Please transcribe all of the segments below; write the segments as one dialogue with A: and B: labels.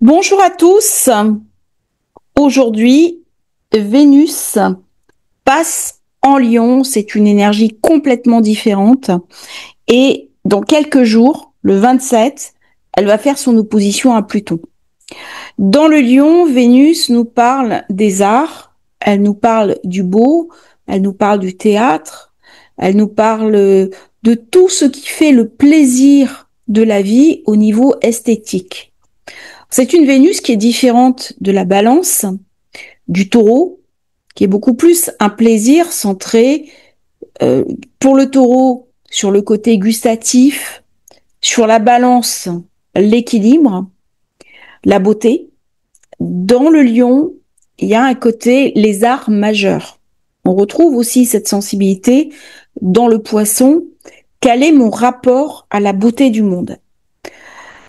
A: Bonjour à tous. Aujourd'hui, Vénus passe en Lion. C'est une énergie complètement différente. Et dans quelques jours, le 27, elle va faire son opposition à Pluton. Dans le Lion, Vénus nous parle des arts. Elle nous parle du beau. Elle nous parle du théâtre. Elle nous parle de tout ce qui fait le plaisir de la vie au niveau esthétique. C'est une Vénus qui est différente de la Balance, du Taureau, qui est beaucoup plus un plaisir centré pour le Taureau sur le côté gustatif, sur la Balance, l'équilibre, la beauté. Dans le Lion, il y a un côté les arts majeurs. On retrouve aussi cette sensibilité dans le Poisson. Quel est mon rapport à la beauté du monde?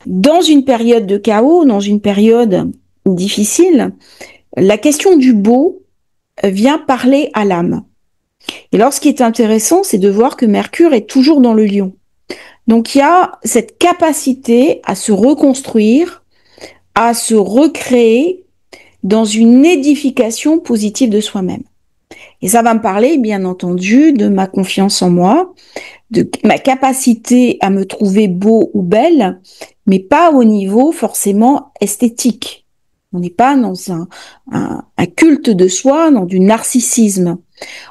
A: Dans une période de chaos, dans une période difficile, la question du beau vient parler à l'âme. Et alors, ce qui est intéressant, c'est de voir que Mercure est toujours dans le Lion. Donc, il y a cette capacité à se reconstruire, à se recréer dans une édification positive de soi-même. Et ça va me parler, bien entendu, de ma confiance en moi, de ma capacité à me trouver beau ou belle, mais pas au niveau forcément esthétique. On n'est pas dans un culte de soi, dans du narcissisme.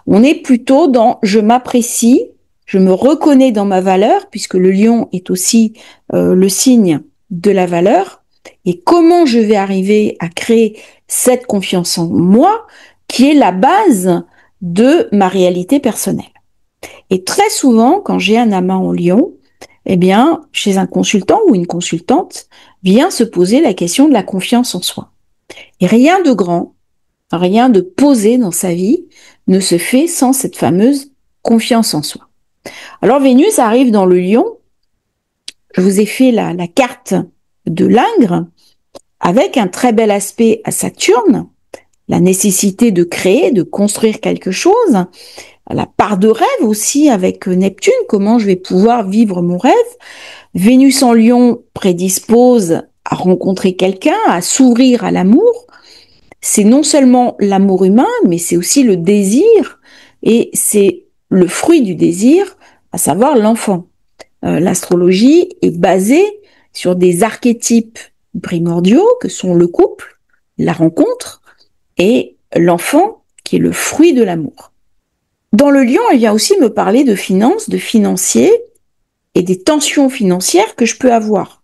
A: On est plutôt dans je m'apprécie, je me reconnais dans ma valeur, puisque le lion est aussi le signe de la valeur. Et comment je vais arriver à créer cette confiance en moi qui est la base de ma réalité personnelle. Et très souvent, quand j'ai un amas en lion, eh bien, chez un consultant ou une consultante, vient se poser la question de la confiance en soi. Et rien de grand, rien de posé dans sa vie ne se fait sans cette fameuse confiance en soi. Alors Vénus arrive dans le lion, je vous ai fait la carte de l'Ingre, avec un très bel aspect à Saturne, la nécessité de créer, de construire quelque chose, la part de rêve aussi avec Neptune, comment je vais pouvoir vivre mon rêve. Vénus en Lion prédispose à rencontrer quelqu'un, à s'ouvrir à l'amour. C'est non seulement l'amour humain, mais c'est aussi le désir, et c'est le fruit du désir, à savoir l'enfant. L'astrologie est basée sur des archétypes primordiaux que sont le couple, la rencontre et l'enfant qui est le fruit de l'amour. Dans le lion, il vient aussi me parler de finances, de financier et des tensions financières que je peux avoir.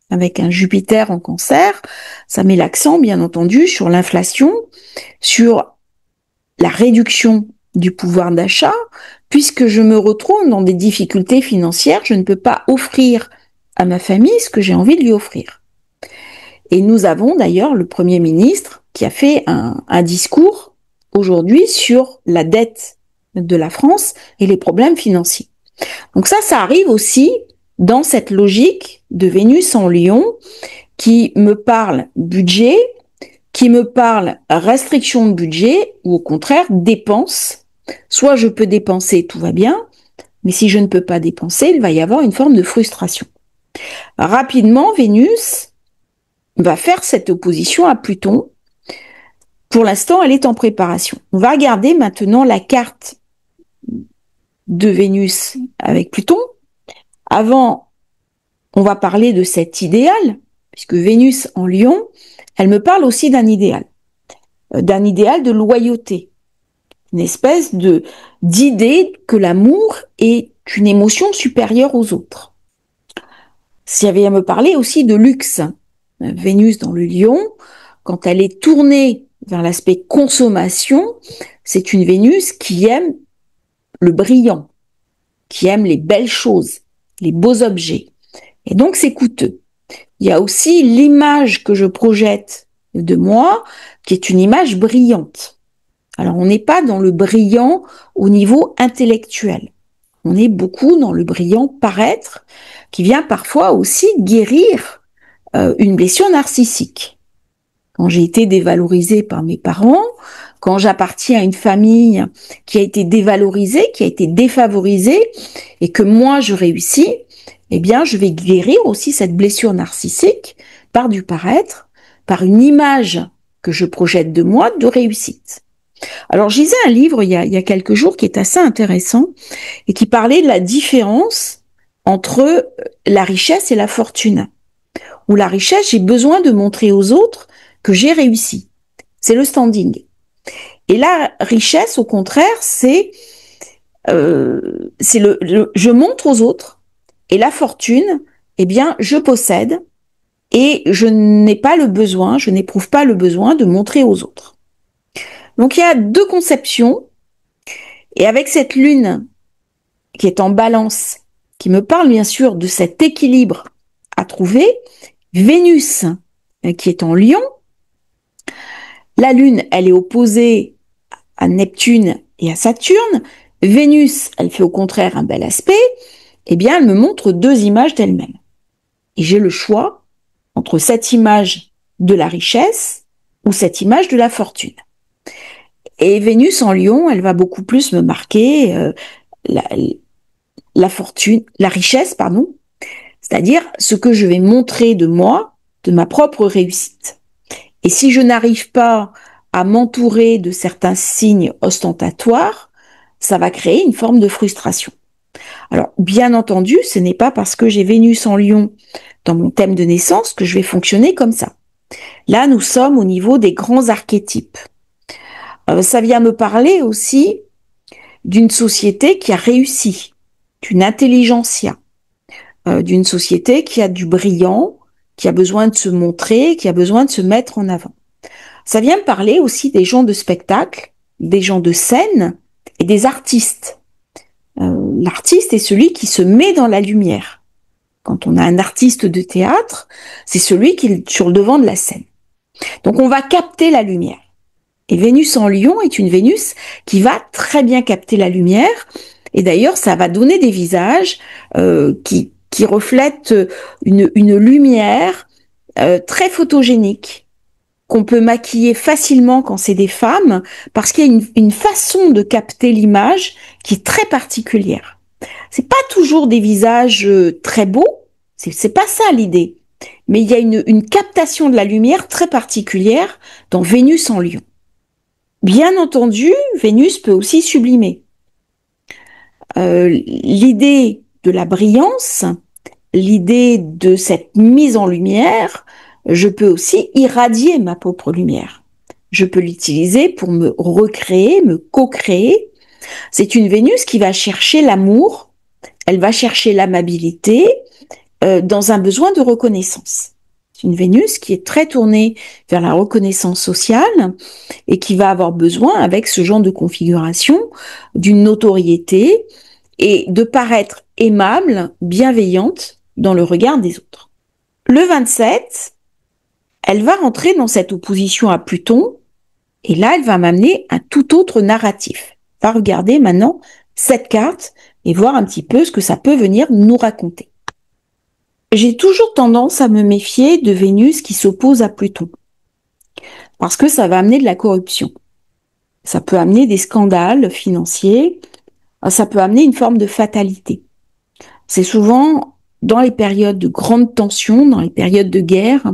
A: Avec un Jupiter en Cancer, ça met l'accent, bien entendu, sur l'inflation, sur la réduction du pouvoir d'achat, puisque je me retrouve dans des difficultés financières, je ne peux pas offrir à ma famille ce que j'ai envie de lui offrir. Et nous avons d'ailleurs le Premier ministre qui a fait un discours aujourd'hui sur la dette de la France et les problèmes financiers. Donc ça arrive aussi dans cette logique de Vénus en Lion qui me parle budget, qui me parle restriction de budget ou au contraire dépenses. Soit je peux dépenser, tout va bien, mais si je ne peux pas dépenser, il va y avoir une forme de frustration. Rapidement, Vénus va faire cette opposition à Pluton. Pour l'instant, elle est en préparation. On va regarder maintenant la carte de Vénus avec Pluton. Avant, on va parler de cet idéal, puisque Vénus en Lion, elle me parle aussi d'un idéal de loyauté, une espèce d'idée que l'amour est une émotion supérieure aux autres. Si elle vient me parler aussi de luxe, Vénus dans le Lion, quand elle est tournée vers l'aspect consommation, c'est une Vénus qui aime le brillant, qui aime les belles choses, les beaux objets. Et donc, c'est coûteux. Il y a aussi l'image que je projette de moi, qui est une image brillante. Alors, on n'est pas dans le brillant au niveau intellectuel. On est beaucoup dans le brillant paraître, qui vient parfois aussi guérir une blessure narcissique. Quand j'ai été dévalorisée par mes parents, quand j'appartiens à une famille qui a été dévalorisée, qui a été défavorisée, et que moi je réussis, eh bien je vais guérir aussi cette blessure narcissique par du paraître, par une image que je projette de moi de réussite. Alors, je lisais un livre il y a quelques jours qui est assez intéressant et qui parlait de la différence entre la richesse et la fortune. Où la richesse, j'ai besoin de montrer aux autres que j'ai réussi. C'est le standing. Et la richesse, au contraire, c'est je montre aux autres. Et la fortune, eh bien, je possède et je n'éprouve pas le besoin de montrer aux autres. Donc il y a deux conceptions, et avec cette lune qui est en balance, qui me parle bien sûr de cet équilibre à trouver, Vénus qui est en Lion, la lune elle est opposée à Neptune et à Saturne, Vénus elle fait au contraire un bel aspect, eh bien elle me montre deux images d'elle-même. Et j'ai le choix entre cette image de la richesse ou cette image de la fortune. Et Vénus en Lion, elle va beaucoup plus me marquer la fortune, la richesse, pardon, c'est-à-dire ce que je vais montrer de moi, de ma propre réussite. Et si je n'arrive pas à m'entourer de certains signes ostentatoires, ça va créer une forme de frustration. Alors, bien entendu, ce n'est pas parce que j'ai Vénus en Lion dans mon thème de naissance que je vais fonctionner comme ça. Là, nous sommes au niveau des grands archétypes. Ça vient me parler aussi d'une société qui a réussi, d'une intelligentsia, d'une société qui a du brillant, qui a besoin de se montrer, qui a besoin de se mettre en avant. Ça vient me parler aussi des gens de spectacle, des gens de scène et des artistes. L'artiste est celui qui se met dans la lumière. Quand on a un artiste de théâtre, c'est celui qui est sur le devant de la scène. Donc on va capter la lumière. Et Vénus en Lion est une Vénus qui va très bien capter la lumière. Et d'ailleurs, ça va donner des visages qui reflètent une lumière très photogénique, qu'on peut maquiller facilement quand c'est des femmes, parce qu'il y a une façon de capter l'image qui est très particulière. C'est pas toujours des visages très beaux, c'est pas ça l'idée. Mais il y a une captation de la lumière très particulière dans Vénus en Lion. Bien entendu, Vénus peut aussi sublimer. L'idée de la brillance, l'idée de cette mise en lumière, je peux aussi irradier ma propre lumière. Je peux l'utiliser pour me recréer, me co-créer. C'est une Vénus qui va chercher l'amour, elle va chercher l'amabilité dans un besoin de reconnaissance. C'est une Vénus qui est très tournée vers la reconnaissance sociale et qui va avoir besoin, avec ce genre de configuration, d'une notoriété et de paraître aimable, bienveillante dans le regard des autres. Le 27, elle va rentrer dans cette opposition à Pluton et là, elle va m'amener un tout autre narratif. On va regarder maintenant cette carte et voir un petit peu ce que ça peut venir nous raconter. J'ai toujours tendance à me méfier de Vénus qui s'oppose à Pluton, parce que ça va amener de la corruption. Ça peut amener des scandales financiers, ça peut amener une forme de fatalité. C'est souvent dans les périodes de grande tension, dans les périodes de guerre,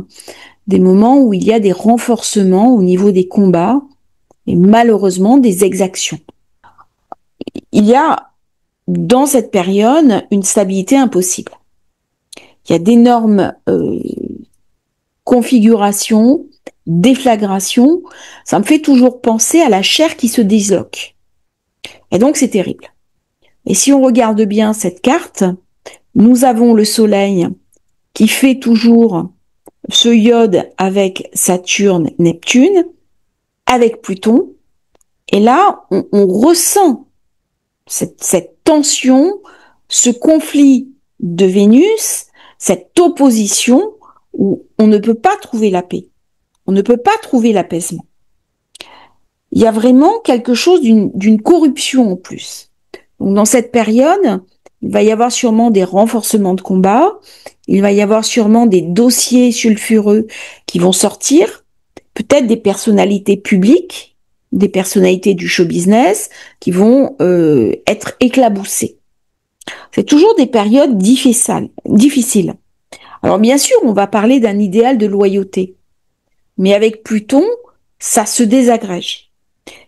A: des moments où il y a des renforcements au niveau des combats et malheureusement des exactions. Il y a dans cette période une stabilité impossible. Il y a d'énormes configurations, déflagrations. Ça me fait toujours penser à la chair qui se disloque. Et donc c'est terrible. Et si on regarde bien cette carte, nous avons le Soleil qui fait toujours ce iode avec Saturne, Neptune, avec Pluton. Et là, on ressent cette tension, ce conflit de Vénus, cette opposition où on ne peut pas trouver la paix. On ne peut pas trouver l'apaisement. Il y a vraiment quelque chose d'une corruption en plus. Donc, dans cette période, il va y avoir sûrement des renforcements de combat, il va y avoir sûrement des dossiers sulfureux qui vont sortir, peut-être des personnalités publiques, des personnalités du show business qui vont être éclaboussées. C'est toujours des périodes difficiles. Alors bien sûr, on va parler d'un idéal de loyauté. mais avec Pluton, ça se désagrège.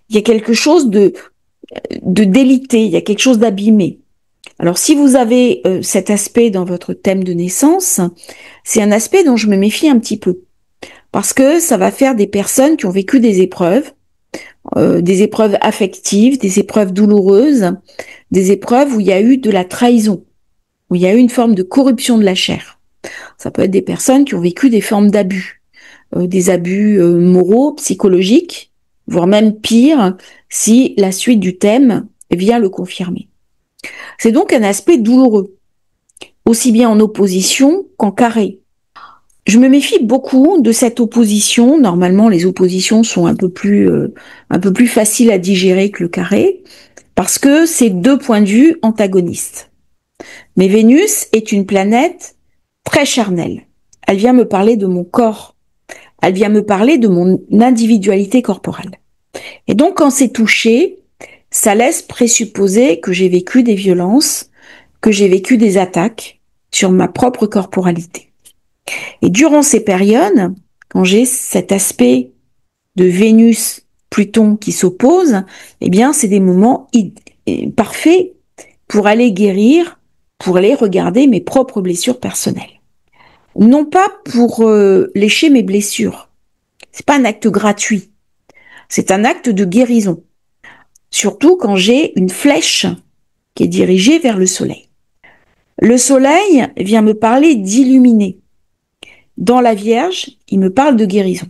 A: Il y a quelque chose de délité, il y a quelque chose d'abîmé. Alors si vous avez cet aspect dans votre thème de naissance, c'est un aspect dont je me méfie un petit peu. Parce que ça va faire des personnes qui ont vécu des épreuves affectives, des épreuves douloureuses, des épreuves où il y a eu de la trahison, où il y a eu une forme de corruption de la chair. Ça peut être des personnes qui ont vécu des formes d'abus, des abus moraux, psychologiques, voire même pire, si la suite du thème vient le confirmer. C'est donc un aspect douloureux, aussi bien en opposition qu'en carré. Je me méfie beaucoup de cette opposition. Normalement, les oppositions sont un peu plus faciles à digérer que le carré, parce que c'est deux points de vue antagonistes. Mais Vénus est une planète très charnelle. Elle vient me parler de mon corps. Elle vient me parler de mon individualité corporelle. Et donc, quand c'est touché, ça laisse présupposer que j'ai vécu des violences, que j'ai vécu des attaques sur ma propre corporalité. Et durant ces périodes, quand j'ai cet aspect de Vénus-Pluton qui s'oppose, eh bien, c'est des moments parfaits pour aller guérir, pour aller regarder mes propres blessures personnelles. Non pas pour lécher mes blessures. C'est pas un acte gratuit. C'est un acte de guérison. Surtout quand j'ai une flèche qui est dirigée vers le soleil. Le soleil vient me parler d'illuminer. Dans la Vierge, il me parle de guérison.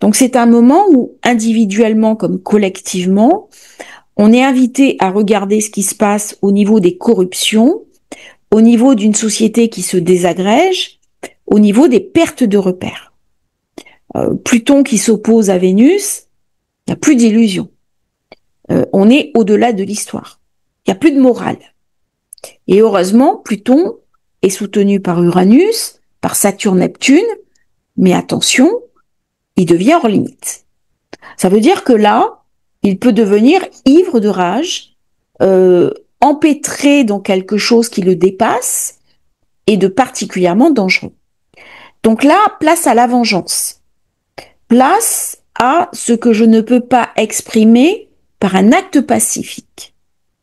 A: Donc c'est un moment où, individuellement comme collectivement, on est invité à regarder ce qui se passe au niveau des corruptions, au niveau d'une société qui se désagrège, au niveau des pertes de repères. Pluton qui s'oppose à Vénus, il n'y a plus d'illusion. On est au-delà de l'histoire. Il n'y a plus de morale. Et heureusement, Pluton est soutenu par Uranus, par Saturne-Neptune, mais attention, il devient hors limite. Ça veut dire que là, il peut devenir ivre de rage, empêtré dans quelque chose qui le dépasse et de particulièrement dangereux. Donc là, place à la vengeance. Place à ce que je ne peux pas exprimer par un acte pacifique.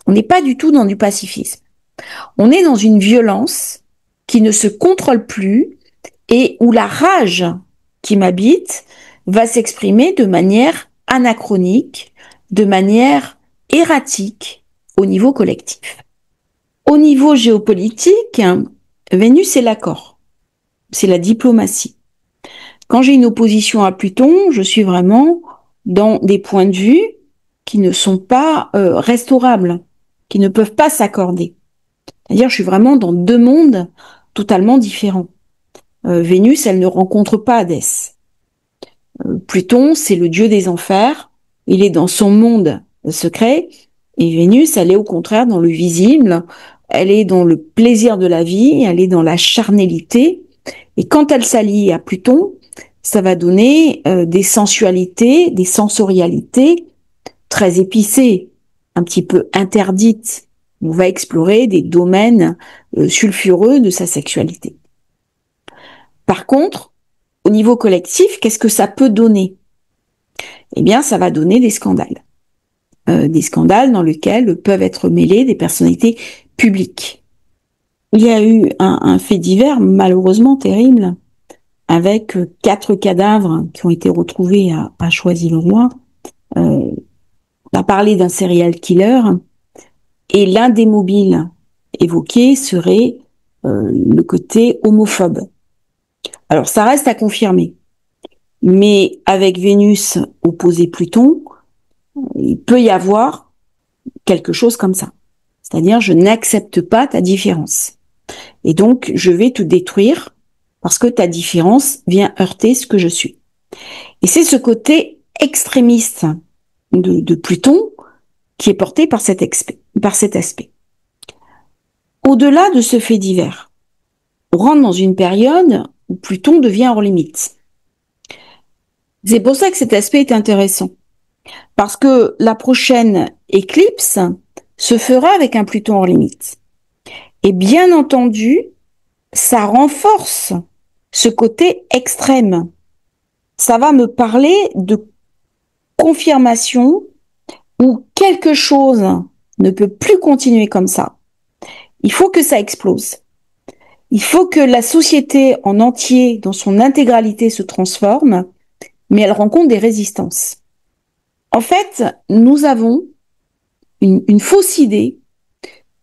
A: On n'est pas du tout dans du pacifisme. On est dans une violence qui ne se contrôle plus et où la rage qui m'habite va s'exprimer de manière anachronique, de manière erratique au niveau collectif. Au niveau géopolitique, Vénus est l'accord, c'est la diplomatie. Quand j'ai une opposition à Pluton, je suis vraiment dans des points de vue qui ne sont pas restaurables, qui ne peuvent pas s'accorder. C'est-à-dire, je suis vraiment dans deux mondes totalement différents. Vénus, elle ne rencontre pas Hadès. Pluton, c'est le dieu des enfers. Il est dans son monde secret. Et Vénus, elle est au contraire dans le visible. Elle est dans le plaisir de la vie. Elle est dans la charnalité. Et quand elle s'allie à Pluton, ça va donner des sensualités, des sensorialités très épicées, un petit peu interdites. On va explorer des domaines sulfureux de sa sexualité. Par contre, au niveau collectif, qu'est-ce que ça peut donner? Eh bien, ça va donner des scandales. Des scandales dans lesquels peuvent être mêlées des personnalités publiques. Il y a eu un fait divers malheureusement terrible, avec 4 cadavres qui ont été retrouvés à Choisy-le-Roi. On a parlé d'un serial killer, et l'un des mobiles évoqués serait le côté homophobe. Alors ça reste à confirmer, mais avec Vénus opposé Pluton, il peut y avoir quelque chose comme ça. C'est-à-dire, je n'accepte pas ta différence. Et donc, je vais te détruire parce que ta différence vient heurter ce que je suis. Et c'est ce côté extrémiste de Pluton qui est porté par cet aspect. Au-delà de ce fait divers, on rentre dans une période où Pluton devient hors limite. C'est pour ça que cet aspect est intéressant. Parce que la prochaine éclipse se fera avec un Pluton hors limite. Et bien entendu, ça renforce ce côté extrême. ça va me parler de confirmation où quelque chose ne peut plus continuer comme ça. Il faut que ça explose. Il faut que la société en entier, dans son intégralité, se transforme, mais elle rencontre des résistances. En fait, nous avons une fausse idée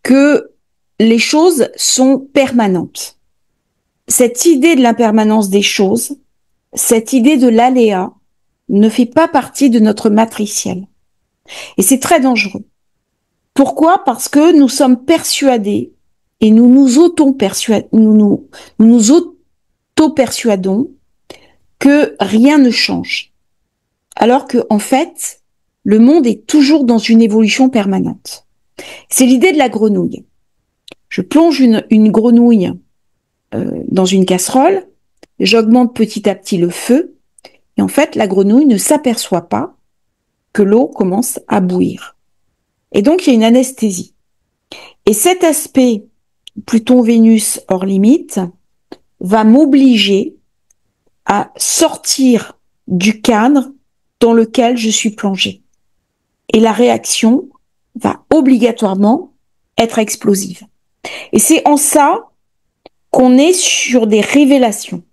A: que les choses sont permanentes. Cette idée de l'impermanence des choses, cette idée de l'aléa, ne fait pas partie de notre matriciel. Et c'est très dangereux. Pourquoi? Parce que nous sommes persuadés et nous nous auto-persuadons que rien ne change. Alors que, en fait, le monde est toujours dans une évolution permanente. C'est l'idée de la grenouille. Je plonge une grenouille dans une casserole, j'augmente petit à petit le feu, et en fait, la grenouille ne s'aperçoit pas que l'eau commence à bouillir. Et donc, il y a une anesthésie. Et cet aspect Pluton-Vénus hors limite va m'obliger à sortir du cadre dans lequel je suis plongée. Et la réaction va obligatoirement être explosive. Et c'est en ça qu'on est sur des révélations.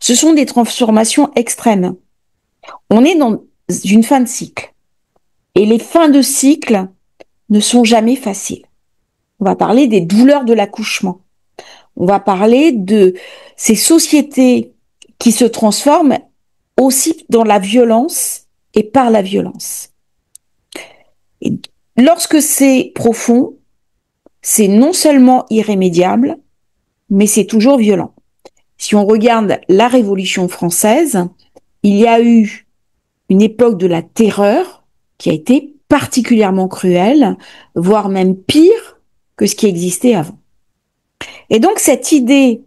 A: Ce sont des transformations extrêmes. On est dans une fin de cycle. Et les fins de cycle ne sont jamais faciles. On va parler des douleurs de l'accouchement. On va parler de ces sociétés qui se transforment aussi dans la violence et par la violence. Et lorsque c'est profond, c'est non seulement irrémédiable, mais c'est toujours violent. Si on regarde la Révolution française, il y a eu une époque de la terreur qui a été particulièrement cruelle, voire même pire que ce qui existait avant. Et donc cette idée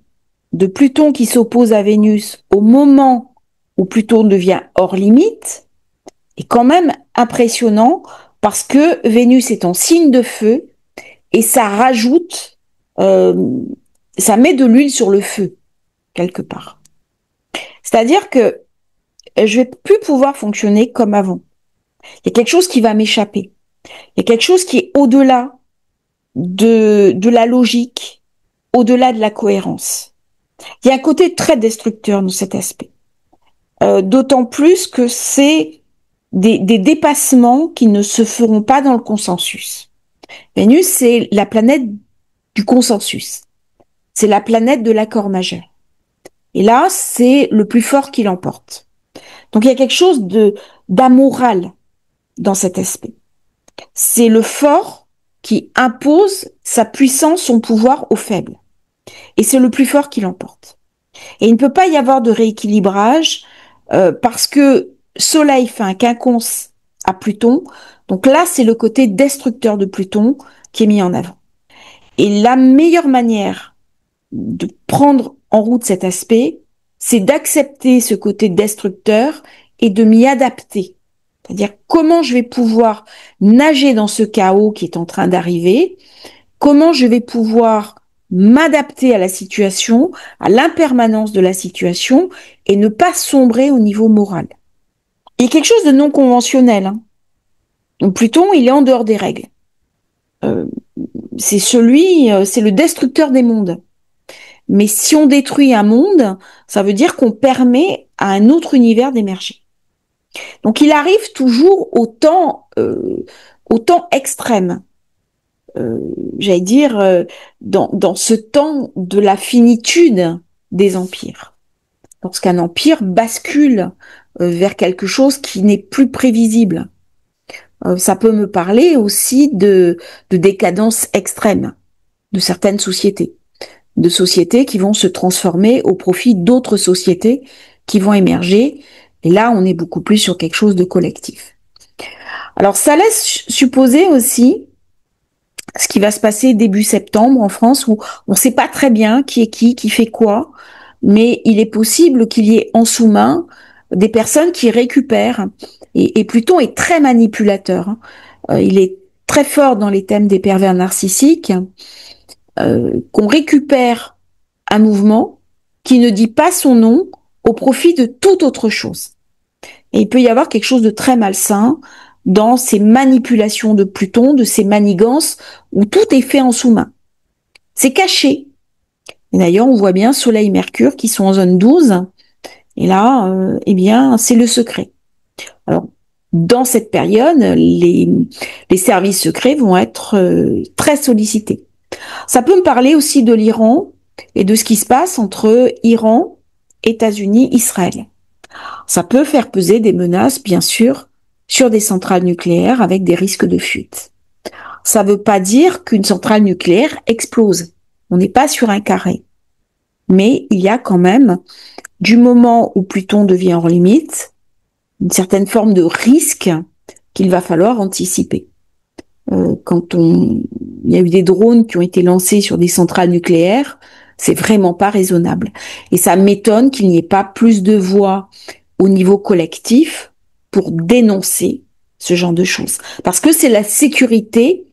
A: de Pluton qui s'oppose à Vénus au moment où Pluton devient hors limite est quand même impressionnant parce que Vénus est en signe de feu et ça rajoute, ça met de l'huile sur le feu quelque part. C'est-à-dire que je vais plus pouvoir fonctionner comme avant. Il y a quelque chose qui va m'échapper. Il y a quelque chose qui est au-delà de la logique, au-delà de la cohérence. Il y a un côté très destructeur dans cet aspect. D'autant plus que c'est des dépassements qui ne se feront pas dans le consensus. Vénus, c'est la planète du consensus. C'est la planète de l'accord majeur. Et là, c'est le plus fort qui l'emporte. Donc il y a quelque chose d'amoral dans cet aspect. C'est le fort qui impose sa puissance, son pouvoir aux faibles. Et c'est le plus fort qui l'emporte. Et il ne peut pas y avoir de rééquilibrage parce que Soleil fait un quinconce à Pluton. Donc là, c'est le côté destructeur de Pluton qui est mis en avant. Et la meilleure manière de prendre en route cet aspect, c'est d'accepter ce côté destructeur et de m'y adapter. C'est-à-dire comment je vais pouvoir nager dans ce chaos qui est en train d'arriver, comment je vais pouvoir m'adapter à la situation, à l'impermanence de la situation et ne pas sombrer au niveau moral. Il y a quelque chose de non conventionnel. Donc Pluton, il est en dehors des règles. C'est le destructeur des mondes. Mais si on détruit un monde, ça veut dire qu'on permet à un autre univers d'émerger. Donc il arrive toujours au temps extrême. J'allais dire, dans ce temps de la finitude des empires. Lorsqu'un empire bascule vers quelque chose qui n'est plus prévisible. Ça peut me parler aussi de décadence extrême de certaines sociétés. De sociétés qui vont se transformer au profit d'autres sociétés qui vont émerger. Et là, on est beaucoup plus sur quelque chose de collectif. Alors, ça laisse supposer aussi ce qui va se passer début septembre en France, où on ne sait pas très bien qui est qui fait quoi, mais il est possible qu'il y ait en sous-main des personnes qui récupèrent. Et Pluton est très manipulateur. Il est très fort dans les thèmes des pervers narcissiques, qu'on récupère un mouvement qui ne dit pas son nom au profit de toute autre chose. Et il peut y avoir quelque chose de très malsain dans ces manipulations de Pluton, de ces manigances où tout est fait en sous-main. C'est caché. Et d'ailleurs, on voit bien Soleil, Mercure qui sont en zone 12. Et là, eh bien, c'est le secret. Alors, dans cette période, les services secrets vont être très sollicités. Ça peut me parler aussi de l'Iran et de ce qui se passe entre Iran, États-Unis, Israël. Ça peut faire peser des menaces, bien sûr, sur des centrales nucléaires avec des risques de fuite. Ça ne veut pas dire qu'une centrale nucléaire explose. On n'est pas sur un carré. Mais il y a quand même, du moment où Pluton devient hors limite, une certaine forme de risque qu'il va falloir anticiper. Quand il y a eu des drones qui ont été lancés sur des centrales nucléaires, c'est vraiment pas raisonnable. Et ça m'étonne qu'il n'y ait pas plus de voix au niveau collectif pour dénoncer ce genre de choses. Parce que c'est la sécurité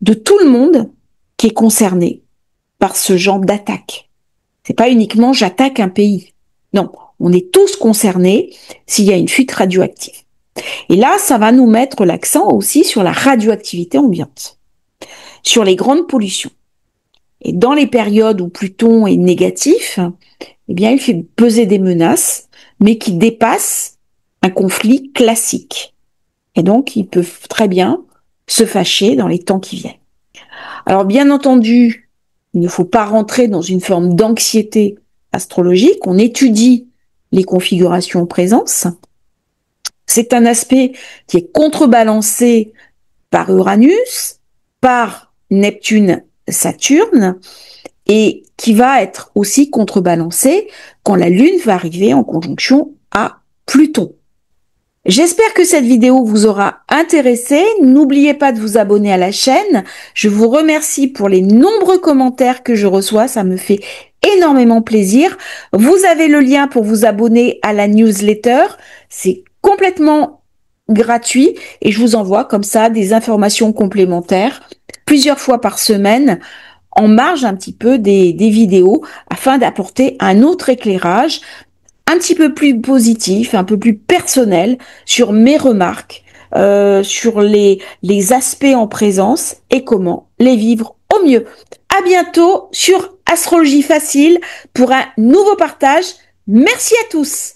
A: de tout le monde qui est concerné par ce genre d'attaque. C'est pas uniquement j'attaque un pays. Non, on est tous concernés s'il y a une fuite radioactive. Et là, ça va nous mettre l'accent aussi sur la radioactivité ambiante, sur les grandes pollutions. Et dans les périodes où Pluton est négatif, eh bien, il fait peser des menaces, mais qui dépassent un conflit classique. Et donc, ils peuvent très bien se fâcher dans les temps qui viennent. Alors, bien entendu, il ne faut pas rentrer dans une forme d'anxiété astrologique. On étudie les configurations en présence. C'est un aspect qui est contrebalancé par Uranus, par Neptune, Saturne, et qui va être aussi contrebalancé quand la Lune va arriver en conjonction à Pluton. J'espère que cette vidéo vous aura intéressé. N'oubliez pas de vous abonner à la chaîne. Je vous remercie pour les nombreux commentaires que je reçois. Ça me fait énormément plaisir. Vous avez le lien pour vous abonner à la newsletter. C'est complètement gratuit et je vous envoie comme ça des informations complémentaires plusieurs fois par semaine en marge un petit peu des vidéos afin d'apporter un autre éclairage un petit peu plus positif, un peu plus personnel sur mes remarques, sur les aspects en présence et comment les vivre au mieux. À bientôt sur Astrologie Facile pour un nouveau partage. Merci à tous.